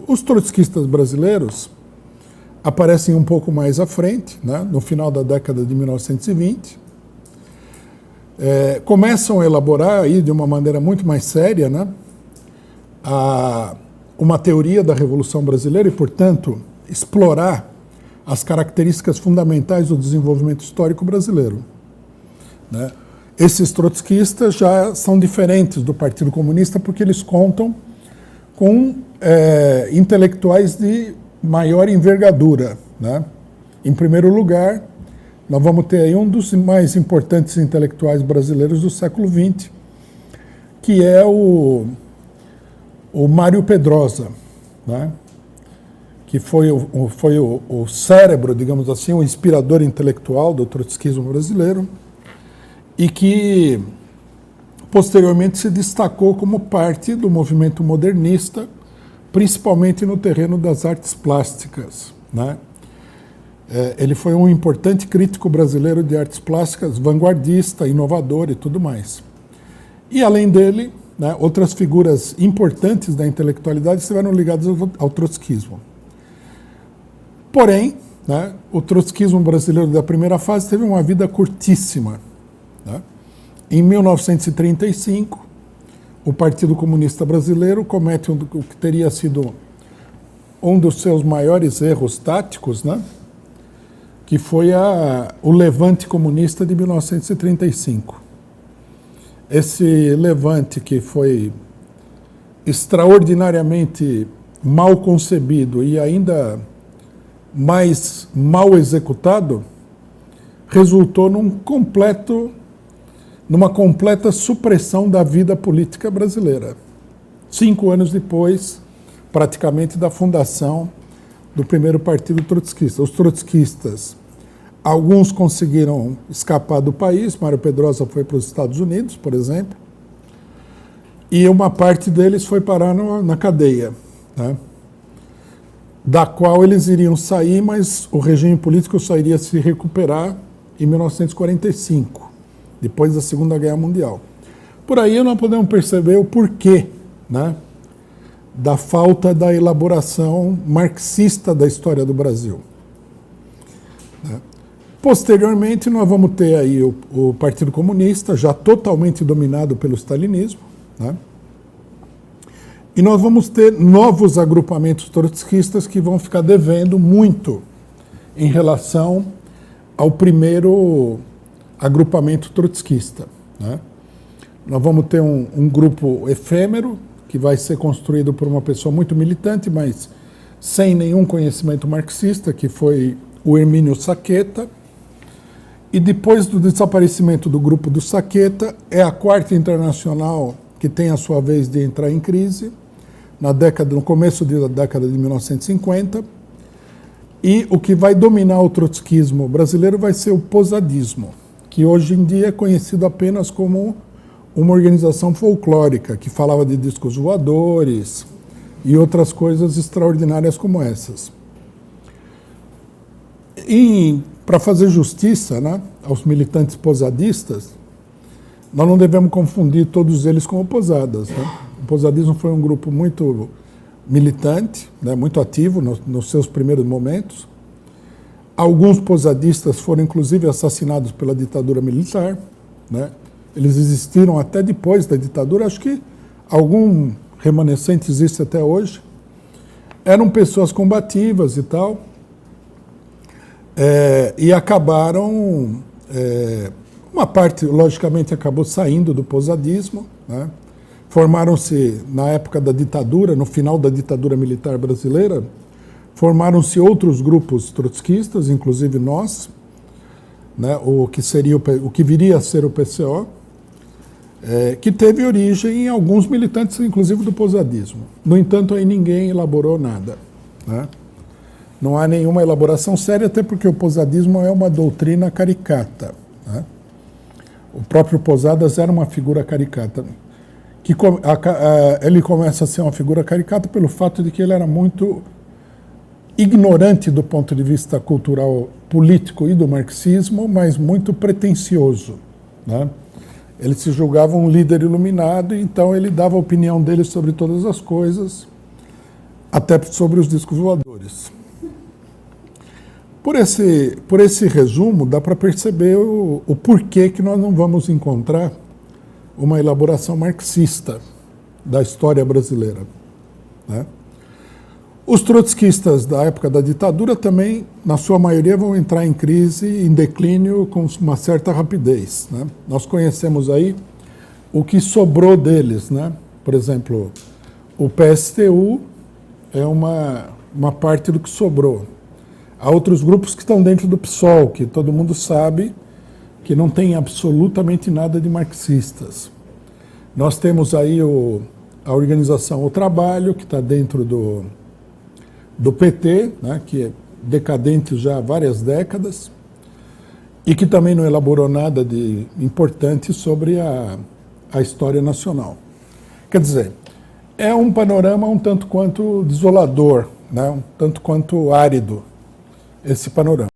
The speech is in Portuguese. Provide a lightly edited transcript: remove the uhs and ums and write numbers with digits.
Os trotskistas brasileiros aparecem um pouco mais à frente, né, no final da década de 1920. Começam a elaborar aí de uma maneira muito mais séria, né, uma teoria da Revolução Brasileira e, portanto, explorar as características fundamentais do desenvolvimento histórico brasileiro, né? Esses trotskistas já são diferentes do Partido Comunista porque eles contam com intelectuais de maior envergadura, né? Em primeiro lugar, nós vamos ter aí um dos mais importantes intelectuais brasileiros do século XX, que é o Mário Pedrosa, né? Que foi o cérebro, digamos assim, o inspirador intelectual do trotskismo brasileiro e que posteriormente se destacou como parte do movimento modernista, principalmente no terreno das artes plásticas, né? Ele foi um importante crítico brasileiro de artes plásticas, vanguardista, inovador e tudo mais. E, além dele, né, outras figuras importantes da intelectualidade estiveram ligadas ao trotskismo. Porém, né, o trotskismo brasileiro da primeira fase teve uma vida curtíssima, né? Em 1935, o Partido Comunista Brasileiro comete o que teria sido um dos seus maiores erros táticos, né? Que foi o Levante Comunista de 1935. Esse levante, que foi extraordinariamente mal concebido e ainda mais mal executado, resultou numa completa supressão da vida política brasileira. 5 anos depois, praticamente, da fundação do primeiro partido trotskista. Os trotskistas, alguns conseguiram escapar do país, Mário Pedrosa foi para os Estados Unidos, por exemplo, e uma parte deles foi parar na cadeia, né, da qual eles iriam sair, mas o regime político só iria se recuperar em 1945, depois da Segunda Guerra Mundial. Por aí nós podemos perceber o porquê, né, da falta da elaboração marxista da história do Brasil. Posteriormente, nós vamos ter aí o Partido Comunista, já totalmente dominado pelo stalinismo, né? E nós vamos ter novos agrupamentos trotskistas que vão ficar devendo muito em relação ao primeiro agrupamento trotskista, né? Nós vamos ter um grupo efêmero, que vai ser construído por uma pessoa muito militante, mas sem nenhum conhecimento marxista, que foi o Hermínio Saqueta. E depois do desaparecimento do grupo do Saqueta, é a Quarta Internacional que tem a sua vez de entrar em crise, no começo da década de 1950, e o que vai dominar o trotskismo brasileiro vai ser o posadismo, que hoje em dia é conhecido apenas como uma organização folclórica, que falava de discos voadores e outras coisas extraordinárias como essas. Para fazer justiça, né, aos militantes posadistas, nós não devemos confundir todos eles com o Posadas, né? O posadismo foi um grupo muito militante, né, muito ativo nos seus primeiros momentos. Alguns posadistas foram, inclusive, assassinados pela ditadura militar, né? Eles existiram até depois da ditadura, acho que algum remanescente existe até hoje. Eram pessoas combativas e tal, e acabaram... uma parte, logicamente, acabou saindo do posadismo, né? Formaram-se, na época da ditadura, no final da ditadura militar brasileira, formaram-se outros grupos trotskistas, inclusive nós, né? O que viria a ser o PCO, que teve origem em alguns militantes, inclusive do posadismo. No entanto, aí ninguém elaborou nada, né? Não há nenhuma elaboração séria, até porque o posadismo é uma doutrina caricata, né? O próprio Posadas era uma figura caricata. Ele começa a ser uma figura caricata pelo fato de que ele era muito ignorante do ponto de vista cultural, político e do marxismo, mas muito pretensioso, né? Ele se julgava um líder iluminado, então ele dava a opinião dele sobre todas as coisas, até sobre os discos voadores. Por esse resumo, dá para perceber o porquê que nós não vamos encontrar uma elaboração marxista da história brasileira, né? Os trotskistas da época da ditadura também, na sua maioria, vão entrar em crise, em declínio, com uma certa rapidez, né? Nós conhecemos aí o que sobrou deles, né? Por exemplo, o PSTU é uma parte do que sobrou. Há outros grupos que estão dentro do PSOL, que todo mundo sabe que não tem absolutamente nada de marxistas. Nós temos aí a organização O Trabalho, que está dentro do PT, né, que é decadente já há várias décadas, e que também não elaborou nada de importante sobre a história nacional. Quer dizer, é um panorama um tanto quanto desolador, né, um tanto quanto árido, esse panorama.